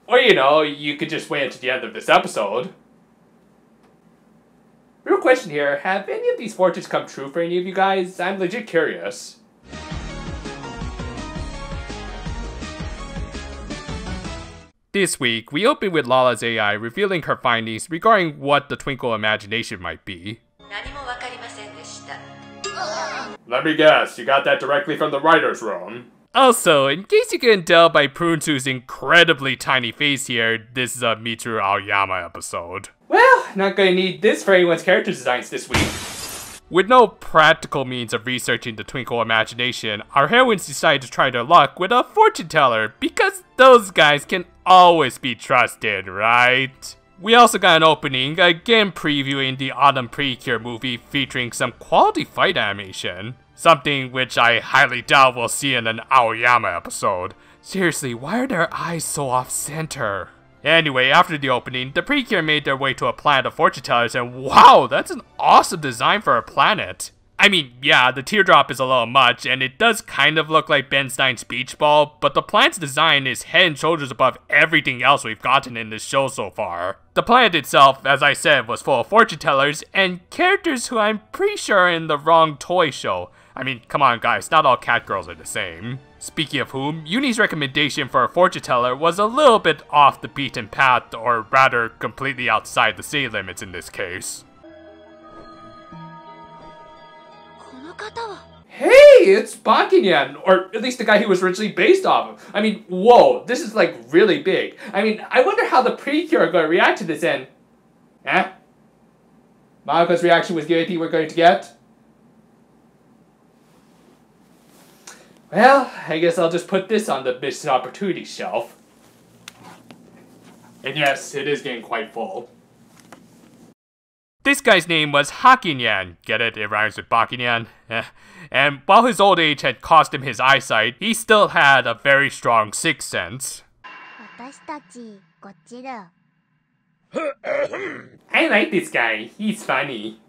Or, you know, you could just wait until the end of this episode. Real question here, have any of these fortunes come true for any of you guys? I'm legit curious. This week, we open with Lala's AI revealing her findings regarding what the Twinkle imagination might be. Let me guess, you got that directly from the writer's room. Also, in case you couldn't tell by Prune's incredibly tiny face here, this is a Mitsuru Aoyama episode. Well, not gonna need this for anyone's character designs this week. With no practical means of researching the Twinkle imagination, our heroines decide to try their luck with a fortune teller, because those guys can always be trusted, right? We also got an opening, again previewing the autumn Precure movie featuring some quality fight animation. Something which I highly doubt we'll see in an Aoyama episode. Seriously, why are their eyes so off-center? Anyway, after the opening, the Precure made their way to a planet of fortune tellers, and wow, that's an awesome design for a planet. I mean, yeah, the teardrop is a little much, and it does kind of look like Ben Stein's beach ball, but the planet's design is head and shoulders above everything else we've gotten in this show so far. The planet itself, as I said, was full of fortune tellers, and characters who I'm pretty sure are in the wrong toy show. I mean, come on guys, not all cat girls are the same. Speaking of whom, Yuni's recommendation for a fortune teller was a little bit off the beaten path, or rather, completely outside the city limits in this case. Hey, it's Bakinyan, or at least the guy he was originally based off of. I mean, whoa, this is like really big. I mean, I wonder how the Precure are going to react to this and... Eh? Madoka's reaction was the we're going to get? Well, I guess I'll just put this on the missed opportunity shelf. And yes, it is getting quite full. This guy's name was Hakinyan. Get it? It rhymes with Bakinyan. And while his old age had cost him his eyesight, he still had a very strong sixth sense. I like this guy. He's funny.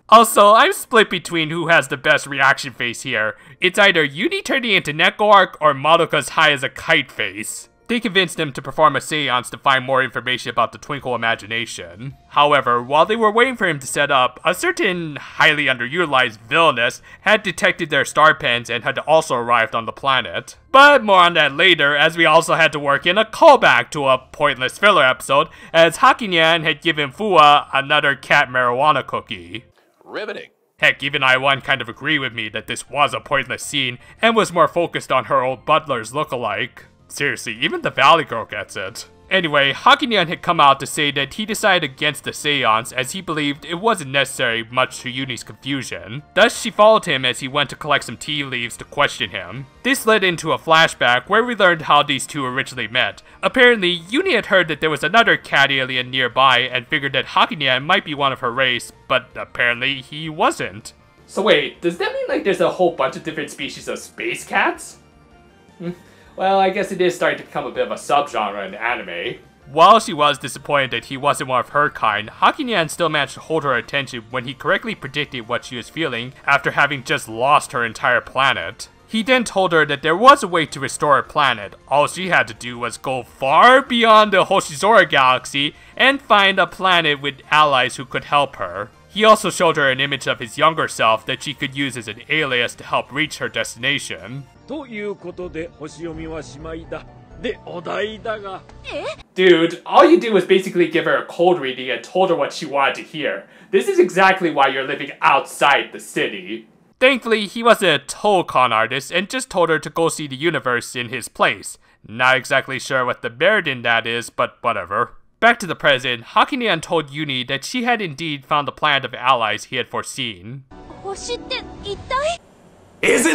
Also, I'm split between who has the best reaction face here. It's either Yuni turning into Neko Arc or Madoka's high as a kite face. They convinced him to perform a seance to find more information about the Twinkle imagination. However, while they were waiting for him to set up, a certain highly underutilized villainess had detected their star pens and had also arrived on the planet. But more on that later, as we also had to work in a callback to a pointless filler episode, as Hakinyan had given Fua another cat marijuana cookie. Riveting. Heck, even I1 kind of agree with me that this was a pointless scene and was more focused on her old butler's look-alike. Seriously, even the Valley Girl gets it. Anyway, Hakinyan had come out to say that he decided against the seance as he believed it wasn't necessary, much to Yuni's confusion. Thus, she followed him as he went to collect some tea leaves to question him. This led into a flashback where we learned how these two originally met. Apparently, Yuni had heard that there was another cat alien nearby and figured that Hakinyan might be one of her race, but apparently he wasn't. So wait, does that mean like there's a whole bunch of different species of space cats? Well, I guess it is starting to become a bit of a subgenre in anime. While she was disappointed that he wasn't one of her kind, Hakinyan still managed to hold her attention when he correctly predicted what she was feeling after having just lost her entire planet. He then told her that there was a way to restore her planet. All she had to do was go far beyond the Hoshizora galaxy and find a planet with allies who could help her. He also showed her an image of his younger self that she could use as an alias to help reach her destination. Dude, all you did was basically give her a cold reading and told her what she wanted to hear. This is exactly why you're living outside the city. Thankfully, he wasn't a total con artist and just told her to go see the universe in his place. Not exactly sure what the merit in that is, but whatever. Back to the present, Hakinyan told Yuni that she had indeed found the planet of allies he had foreseen. Isn't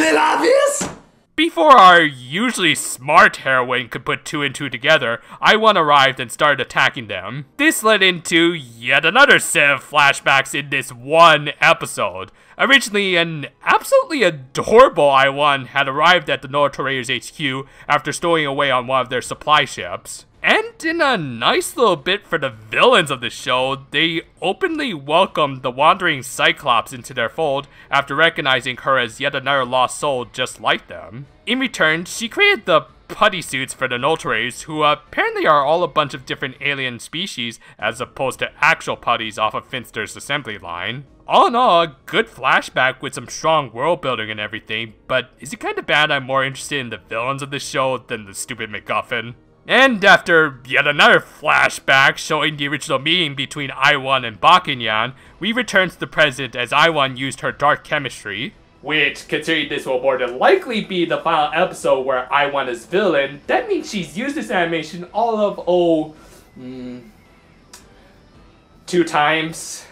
it obvious? Before our usually smart heroine could put two and two together, I1 arrived and started attacking them. This led into yet another set of flashbacks in this one episode. Originally, an absolutely adorable I1 had arrived at the Noto Raiders HQ after stowing away on one of their supply ships. And in a nice little bit for the villains of the show, they openly welcomed the wandering Cyclops into their fold after recognizing her as yet another lost soul just like them. In return, she created the putty suits for the Nolteres, who apparently are all a bunch of different alien species as opposed to actual putties off of Finster's assembly line. All in all, a good flashback with some strong world building and everything, but is it kinda bad I'm more interested in the villains of the show than the stupid MacGuffin? And after yet another flashback showing the original meeting between I-1 and Bakuyan, we return to the present as I-1 used her dark chemistry. Which, considering this will more than likely be the final episode where I-1 is villain, that means she's used this animation all of, 2 times.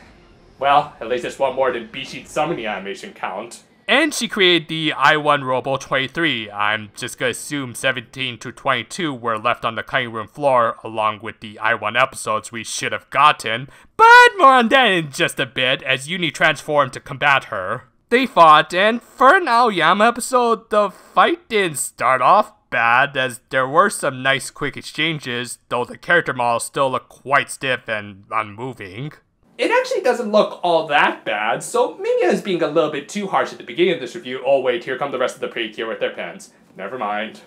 Well, at least it's one more than Bishi's summoning animation count. And she created the I-1 Robo 23. I'm just gonna assume 17 to 22 were left on the cutting room floor along with the I-1 episodes we should have gotten, but more on that in just a bit as Yuni transformed to combat her. They fought, and for an Aoyama episode, the fight didn't start off bad as there were some nice quick exchanges, though the character models still look quite stiff and unmoving. It actually doesn't look all that bad, so maybe I was being a little bit too harsh at the beginning of this review. Oh wait, here come the rest of the Precure with their pens. Never mind.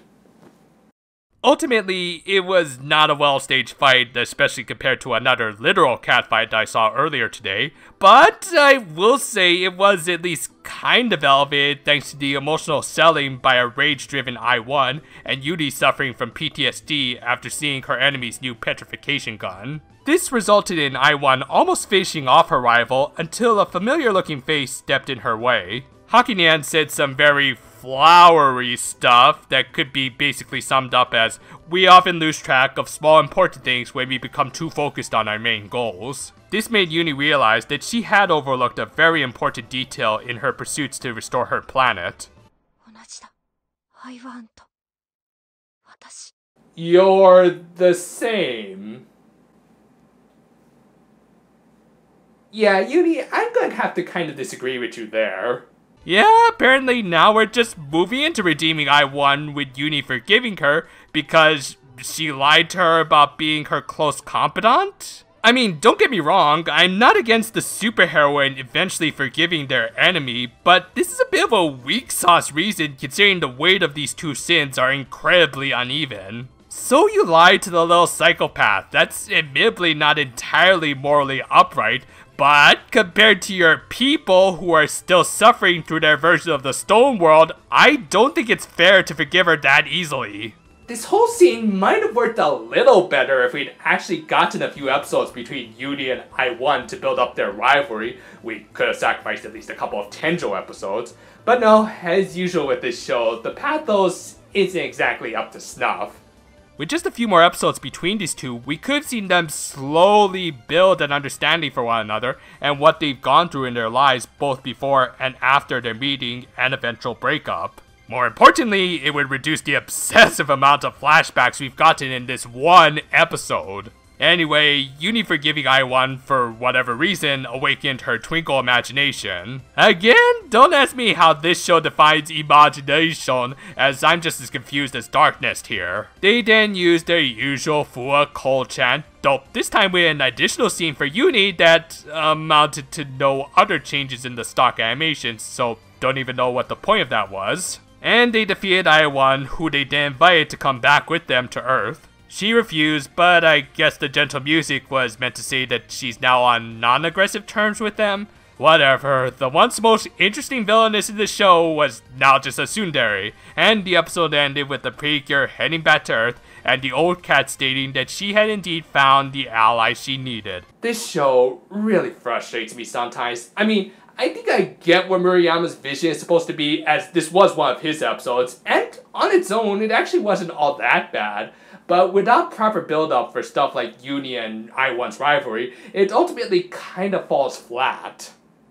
Ultimately, it was not a well-staged fight, especially compared to another literal catfight that I saw earlier today, but I will say it was at least kind of elevated thanks to the emotional selling by a rage-driven I-1 and Yuni suffering from PTSD after seeing her enemy's new petrification gun. This resulted in I-1 almost finishing off her rival until a familiar-looking face stepped in her way. Hakuyan said some very flowery stuff that could be basically summed up as, "We often lose track of small important things when we become too focused on our main goals." This made Yuni realize that she had overlooked a very important detail in her pursuits to restore her planet. You're the same. Yeah, Yuni, I'm gonna have to kind of disagree with you there. Yeah, apparently now we're just moving into redeeming I-1 with Yuni forgiving her because she lied to her about being her close confidant? I mean, don't get me wrong, I'm not against the superheroine eventually forgiving their enemy, but this is a bit of a weak sauce reason considering the weight of these two sins are incredibly uneven. So you lied to the little psychopath, that's admittedly not entirely morally upright, but compared to your people who are still suffering through their version of the stone world, I don't think it's fair to forgive her that easily. This whole scene might have worked a little better if we'd actually gotten a few episodes between Yuni and I-1 to build up their rivalry. We could have sacrificed at least a couple of Tenjo episodes. But no, as usual with this show, the pathos isn't exactly up to snuff. With just a few more episodes between these two, we could have seen them slowly build an understanding for one another and what they've gone through in their lives both before and after their meeting and eventual breakup. More importantly, it would reduce the obsessive amount of flashbacks we've gotten in this one episode. Anyway, Yuni forgiving I-1 for whatever reason awakened her Twinkle imagination. Again, don't ask me how this show defines imagination, as I'm just as confused as Darkness here. They then used their usual Fua Cole chant, though this time with an additional scene for Yuni that amounted to no other changes in the stock animations, so don't even know what the point of that was. And they defeated I-1, who they then invited to come back with them to Earth. She refused, but I guess the gentle music was meant to say that she's now on non-aggressive terms with them. Whatever, the once most interesting villainess in the show was now just a tsundere, and the episode ended with the Precure heading back to Earth, and the old cat stating that she had indeed found the ally she needed. This show really frustrates me sometimes. I mean, I think I get what Murayama's vision is supposed to be, as this was one of his episodes, and on its own, it actually wasn't all that bad. But without proper build-up for stuff like Yuni and I-1's rivalry, it ultimately kind of falls flat.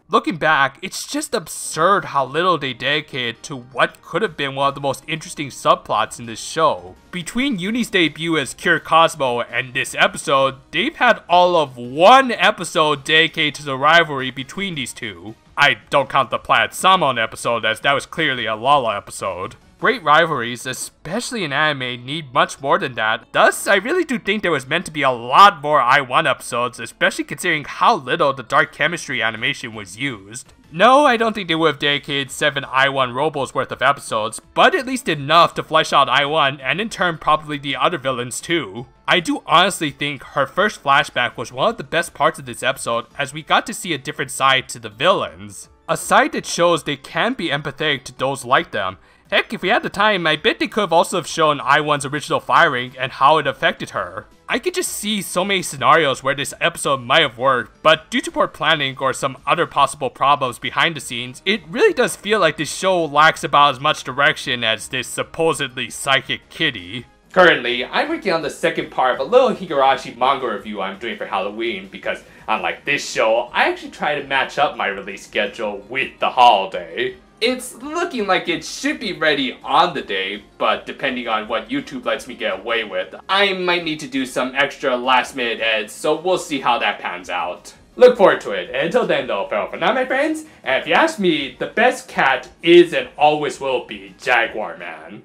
Looking back, it's just absurd how little they dedicated to what could have been one of the most interesting subplots in this show. Between Yuni's debut as Cure Cosmo and this episode, they've had all of one episode dedicated to the rivalry between these two. I don't count the Planet Samon episode, as that was clearly a Lala episode. Great rivalries, especially in anime, need much more than that. Thus, I really do think there was meant to be a lot more I-1 episodes, especially considering how little the dark chemistry animation was used. No, I don't think they would have dedicated 7 I-1 Robos worth of episodes, but at least enough to flesh out I-1 and in turn probably the other villains too. I do honestly think her first flashback was one of the best parts of this episode as we got to see a different side to the villains. A side that shows they can be empathetic to those like them. Heck, if we had the time, I bet they could have also shown I-1's original firing and how it affected her. I could just see so many scenarios where this episode might have worked, but due to poor planning or some other possible problems behind the scenes, it really does feel like this show lacks about as much direction as this supposedly psychic kitty. Currently, I'm working on the second part of a little Higurashi manga review I'm doing for Halloween because, unlike this show, I actually try to match up my release schedule with the holiday. It's looking like it should be ready on the day, but depending on what YouTube lets me get away with, I might need to do some extra last minute edits, so we'll see how that pans out. Look forward to it, and until then though, farewell for now my friends, and if you ask me, the best cat is and always will be Jaguar Man.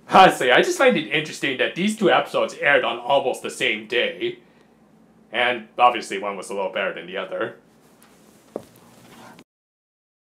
Honestly, I just find it interesting that these two episodes aired on almost the same day, and obviously one was a little better than the other.